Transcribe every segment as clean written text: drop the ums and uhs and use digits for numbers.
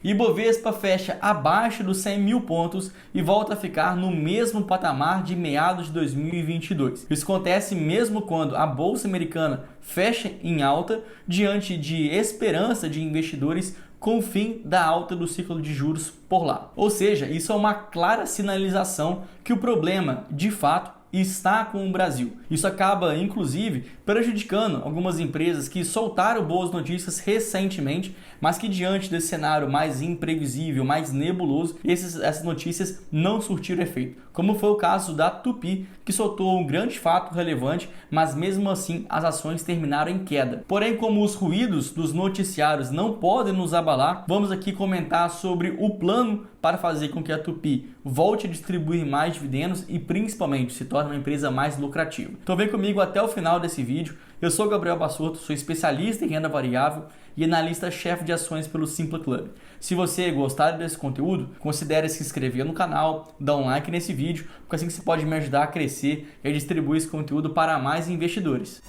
Ibovespa fecha abaixo dos 100 mil pontos e volta a ficar no mesmo patamar de meados de 2022. Isso acontece mesmo quando a Bolsa Americana fecha em alta diante de esperança de investidores com o fim da alta do ciclo de juros por lá. Ou seja, isso é uma clara sinalização que o problema, de fato, está com o Brasil. Isso acaba, inclusive, prejudicando algumas empresas que soltaram boas notícias recentemente, mas que diante desse cenário mais imprevisível, mais nebuloso, essas notícias não surtiram efeito. Como foi o caso da Tupy, que soltou um grande fato relevante, mas mesmo assim as ações terminaram em queda. Porém, como os ruídos dos noticiários não podem nos abalar, vamos aqui comentar sobre o plano para fazer com que a Tupy volte a distribuir mais dividendos e principalmente se torne uma empresa mais lucrativa. Então vem comigo até o final desse vídeo. Eu sou Gabriel Bassoto, sou especialista em renda variável e analista-chefe de ações pelo Simpla Club. Se você gostar desse conteúdo, considere se inscrever no canal, dar um like nesse vídeo, porque assim você pode me ajudar a crescer e a distribuir esse conteúdo para mais investidores.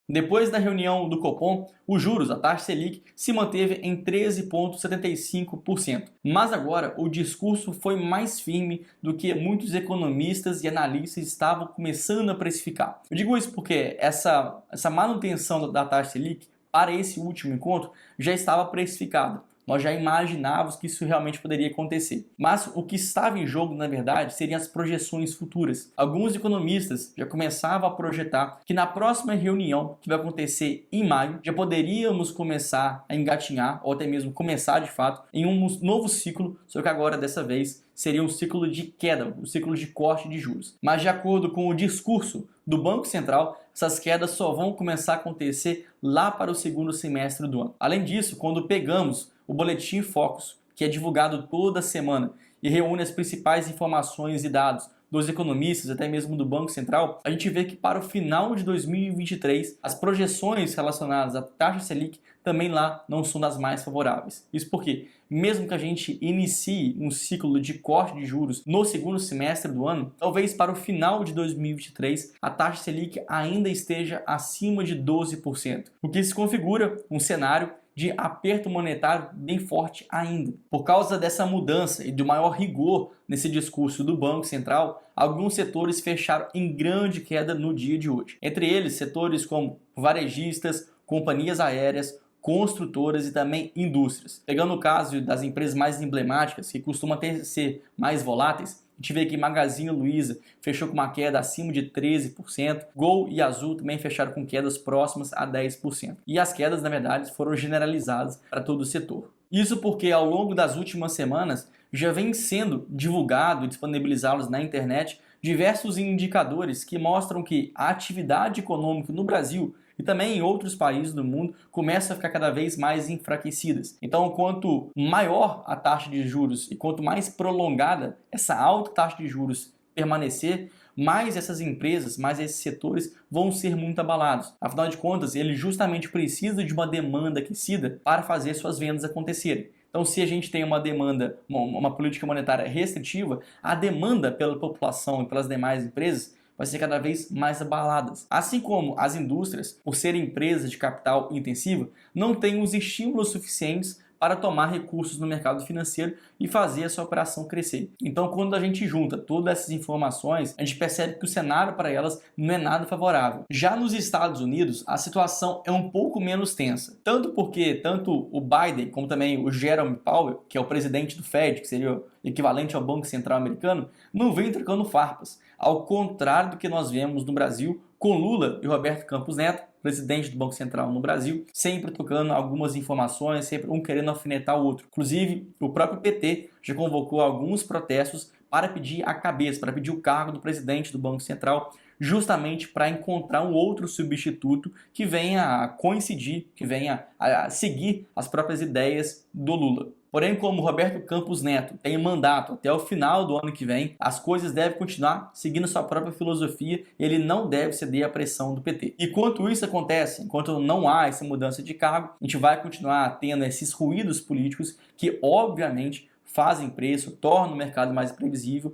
Depois da reunião do Copom, os juros, a taxa Selic, se manteve em 13,75%. Mas agora o discurso foi mais firme do que muitos economistas e analistas estavam começando a precificar. Eu digo isso porque essa manutenção da taxa Selic para esse último encontro já estava precificada. Nós já imaginávamos que isso realmente poderia acontecer. Mas o que estava em jogo, na verdade, seriam as projeções futuras. Alguns economistas já começavam a projetar que na próxima reunião, que vai acontecer em maio, já poderíamos começar a engatinhar, ou até mesmo começar de fato, em um novo ciclo, só que agora, dessa vez, seria um ciclo de queda, um ciclo de corte de juros. Mas de acordo com o discurso do Banco Central, essas quedas só vão começar a acontecer lá para o segundo semestre do ano. Além disso, quando pegamos o Boletim Focus, que é divulgado toda semana e reúne as principais informações e dados dos economistas, até mesmo do Banco Central, a gente vê que para o final de 2023, as projeções relacionadas à taxa Selic também lá não são das mais favoráveis. Isso porque, mesmo que a gente inicie um ciclo de corte de juros no segundo semestre do ano, talvez para o final de 2023 a taxa Selic ainda esteja acima de 12%, o que se configura um cenário de aperto monetário bem forte ainda. Por causa dessa mudança e do maior rigor nesse discurso do Banco Central, alguns setores fecharam em grande queda no dia de hoje. Entre eles, setores como varejistas, companhias aéreas, construtoras e também indústrias. Pegando o caso das empresas mais emblemáticas, que costumam ser mais voláteis, a gente vê que Magazine Luiza fechou com uma queda acima de 13%, Gol e Azul também fecharam com quedas próximas a 10%. E as quedas, na verdade, foram generalizadas para todo o setor. Isso porque ao longo das últimas semanas já vem sendo divulgado e disponibilizados na internet diversos indicadores que mostram que a atividade econômica no Brasil e também em outros países do mundo começam a ficar cada vez mais enfraquecidas. Então, quanto maior a taxa de juros e quanto mais prolongada essa alta taxa de juros permanecer, mais essas empresas, mais esses setores vão ser muito abalados. Afinal de contas, eles justamente precisam de uma demanda aquecida para fazer suas vendas acontecerem. Então, se a gente tem uma demanda, uma política monetária restritiva, a demanda pela população e pelas demais empresas vai ser cada vez mais abaladas. Assim como as indústrias, por serem empresas de capital intensivo, não têm os estímulos suficientes para tomar recursos no mercado financeiro e fazer essa operação crescer. Então, quando a gente junta todas essas informações, a gente percebe que o cenário para elas não é nada favorável. Já nos Estados Unidos, a situação é um pouco menos tensa. Tanto porque tanto o Biden como também o Jerome Powell, que é o presidente do Fed, que seria o equivalente ao Banco Central americano, não vem trocando farpas. Ao contrário do que nós vemos no Brasil, com Lula e Roberto Campos Neto, presidente do Banco Central no Brasil, sempre trocando algumas informações, sempre um querendo alfinetar o outro. Inclusive, o próprio PT já convocou alguns protestos para pedir a cabeça, para pedir o cargo do presidente do Banco Central, justamente para encontrar um outro substituto que venha a coincidir, que venha a seguir as próprias ideias do Lula. Porém, como Roberto Campos Neto tem mandato até o final do ano que vem, as coisas devem continuar seguindo sua própria filosofia e ele não deve ceder à pressão do PT. Enquanto isso acontece, enquanto não há essa mudança de cargo, a gente vai continuar tendo esses ruídos políticos que, obviamente, fazem preço, tornam o mercado mais previsível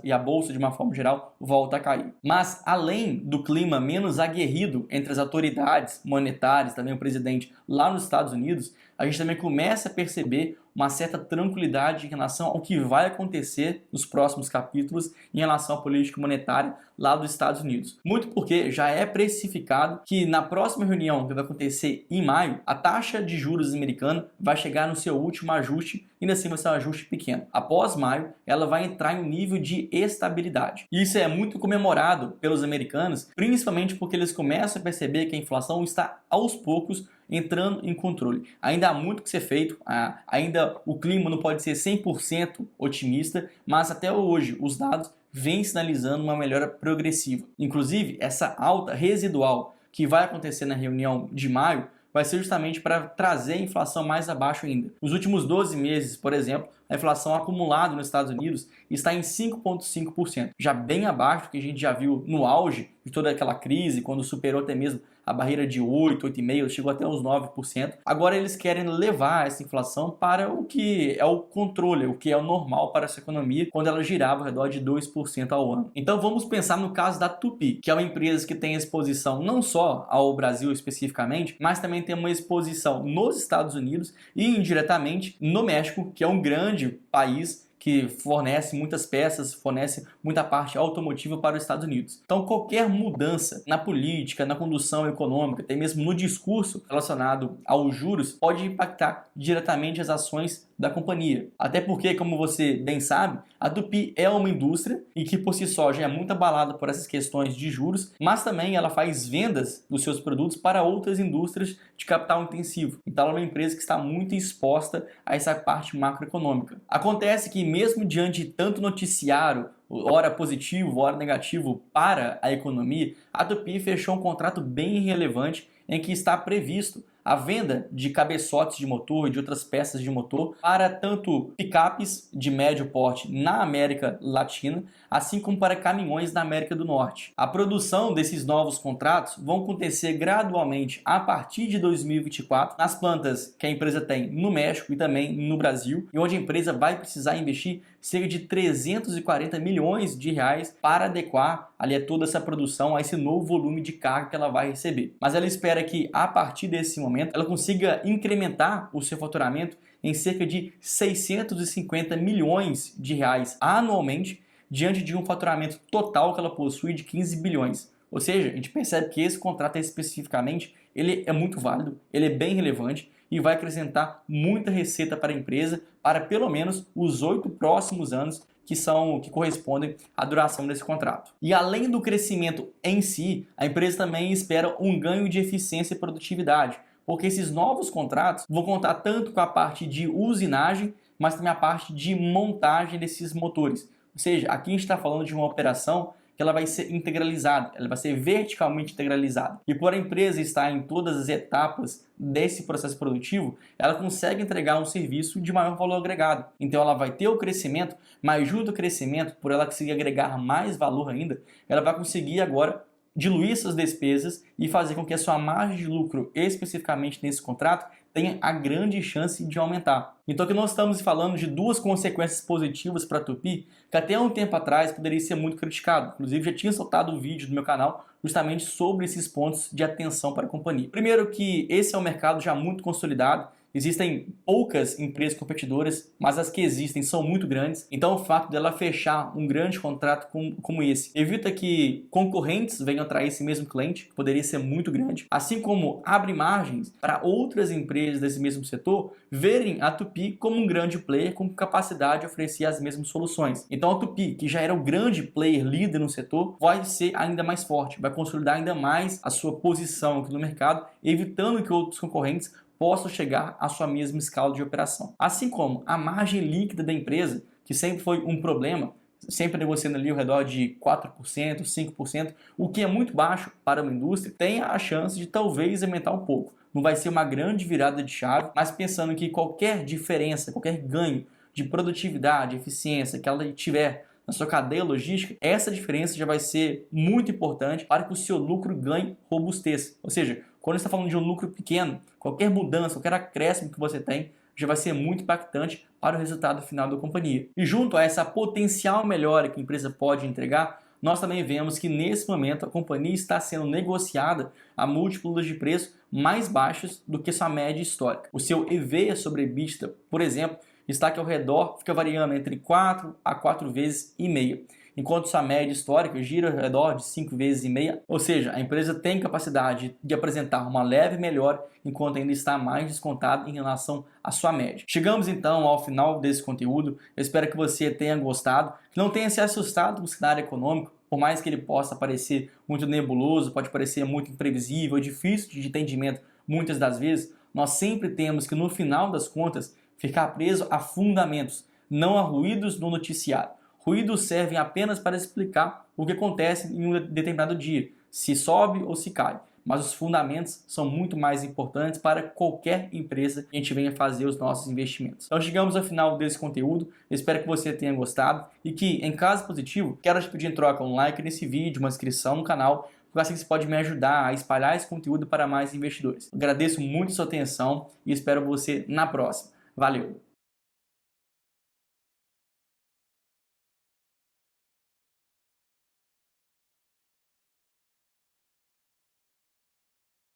e a bolsa, de uma forma geral, volta a cair. Mas, além do clima menos aguerrido entre as autoridades monetárias, também o presidente lá nos Estados Unidos, a gente também começa a perceber uma certa tranquilidade em relação ao que vai acontecer nos próximos capítulos em relação à política monetária lá dos Estados Unidos. Muito porque já é precificado que na próxima reunião, que vai acontecer em maio, a taxa de juros americana vai chegar no seu último ajuste, e ainda assim vai ser um ajuste pequeno. Após maio, ela vai entrar em um nível de estabilidade. E isso é muito comemorado pelos americanos, principalmente porque eles começam a perceber que a inflação está aos poucos entrando em controle. Ainda há muito que ser feito, ainda o clima não pode ser 100% otimista, mas até hoje os dados vêm sinalizando uma melhora progressiva. Inclusive, essa alta residual que vai acontecer na reunião de maio vai ser justamente para trazer a inflação mais abaixo ainda. Nos últimos 12 meses, por exemplo, a inflação acumulada nos Estados Unidos está em 5,5%, já bem abaixo do que a gente já viu no auge de toda aquela crise, quando superou até mesmo a barreira de 8, 8,5%, chegou até uns 9%. Agora eles querem levar essa inflação para o que é o controle, o que é o normal para essa economia, quando ela girava ao redor de 2% ao ano. Então vamos pensar no caso da Tupy, que é uma empresa que tem exposição não só ao Brasil especificamente, mas também tem uma exposição nos Estados Unidos e indiretamente no México, que é um grande país que fornece muitas peças, fornece muita parte automotiva para os Estados Unidos. Então, qualquer mudança na política, na condução econômica, até mesmo no discurso relacionado aos juros, pode impactar diretamente as ações da companhia. Até porque, como você bem sabe, a Tupy é uma indústria e que por si só já é muito abalada por essas questões de juros, mas também ela faz vendas dos seus produtos para outras indústrias de capital intensivo. Então ela é uma empresa que está muito exposta a essa parte macroeconômica. Acontece que mesmo diante de tanto noticiário, ora positivo, ora negativo para a economia, a Tupy fechou um contrato bem relevante em que está previsto a venda de cabeçotes de motor e de outras peças de motor para tanto picapes de médio porte na América Latina, assim como para caminhões na América do Norte. A produção desses novos contratos vão acontecer gradualmente a partir de 2024 nas plantas que a empresa tem no México e também no Brasil, e onde a empresa vai precisar investir cerca de 340 milhões de reais para adequar ali toda essa produção a esse novo volume de carga que ela vai receber. Mas ela espera que a partir desse momento ela consiga incrementar o seu faturamento em cerca de 650 milhões de reais anualmente, diante de um faturamento total que ela possui de 15 bilhões. Ou seja, a gente percebe que esse contrato especificamente ele é muito válido, ele é bem relevante e vai acrescentar muita receita para a empresa para pelo menos os 8 próximos anos que correspondem à duração desse contrato. E além do crescimento em si, a empresa também espera um ganho de eficiência e produtividade, porque esses novos contratos vão contar tanto com a parte de usinagem, mas também a parte de montagem desses motores. Ou seja, aqui a gente está falando de uma operação que ela vai ser integralizada, ela vai ser verticalmente integralizada. E por a empresa estar em todas as etapas desse processo produtivo, ela consegue entregar um serviço de maior valor agregado. Então ela vai ter o crescimento, mas junto ao crescimento, por ela conseguir agregar mais valor ainda, ela vai conseguir agora diluir essas despesas e fazer com que a sua margem de lucro, especificamente nesse contrato, tenha a grande chance de aumentar. Então aqui nós estamos falando de duas consequências positivas para a Tupy, que até um tempo atrás poderia ser muito criticado. Inclusive já tinha soltado um vídeo no meu canal justamente sobre esses pontos de atenção para a companhia. Primeiro que esse é um mercado já muito consolidado, existem poucas empresas competidoras, mas as que existem são muito grandes. Então o fato dela fechar um grande contrato como esse evita que concorrentes venham atrair esse mesmo cliente, que poderia ser muito grande, assim como abre margens para outras empresas desse mesmo setor verem a Tupy como um grande player com capacidade de oferecer as mesmas soluções. Então a Tupy, que já era o grande player líder no setor, vai ser ainda mais forte, vai consolidar ainda mais a sua posição aqui no mercado, evitando que outros concorrentes possam chegar à sua mesma escala de operação. Assim como a margem líquida da empresa, que sempre foi um problema, sempre negociando ali ao redor de 4%, 5%, o que é muito baixo para uma indústria, tem a chance de talvez aumentar um pouco. Não vai ser uma grande virada de chave, mas pensando que qualquer diferença, qualquer ganho de produtividade, eficiência que ela tiver na sua cadeia logística, essa diferença já vai ser muito importante para que o seu lucro ganhe robustez. Ou seja, quando você está falando de um lucro pequeno, qualquer mudança, qualquer acréscimo que você tem, já vai ser muito impactante para o resultado final da companhia. E junto a essa potencial melhora que a empresa pode entregar, nós também vemos que nesse momento a companhia está sendo negociada a múltiplos de preço mais baixos do que sua média histórica. O seu EV sobre EBITDA, por exemplo, está aqui ao redor, fica variando entre 4 a 4 vezes e meia, enquanto sua média histórica gira ao redor de 5 vezes e meia, ou seja, a empresa tem capacidade de apresentar uma leve melhora enquanto ainda está mais descontada em relação à sua média. Chegamos então ao final desse conteúdo, eu espero que você tenha gostado, que não tenha se assustado com o cenário econômico, por mais que ele possa parecer muito nebuloso, pode parecer muito imprevisível, difícil de entendimento muitas das vezes, nós sempre temos que no final das contas ficar preso a fundamentos, não a ruídos no noticiário. Ruídos servem apenas para explicar o que acontece em um determinado dia, se sobe ou se cai. Mas os fundamentos são muito mais importantes para qualquer empresa que a gente venha fazer os nossos investimentos. Então chegamos ao final desse conteúdo, eu espero que você tenha gostado e que, em caso positivo, quero te pedir em troca um like nesse vídeo, uma inscrição no canal, porque assim você pode me ajudar a espalhar esse conteúdo para mais investidores. Agradeço muito a sua atenção e espero você na próxima. Valeu!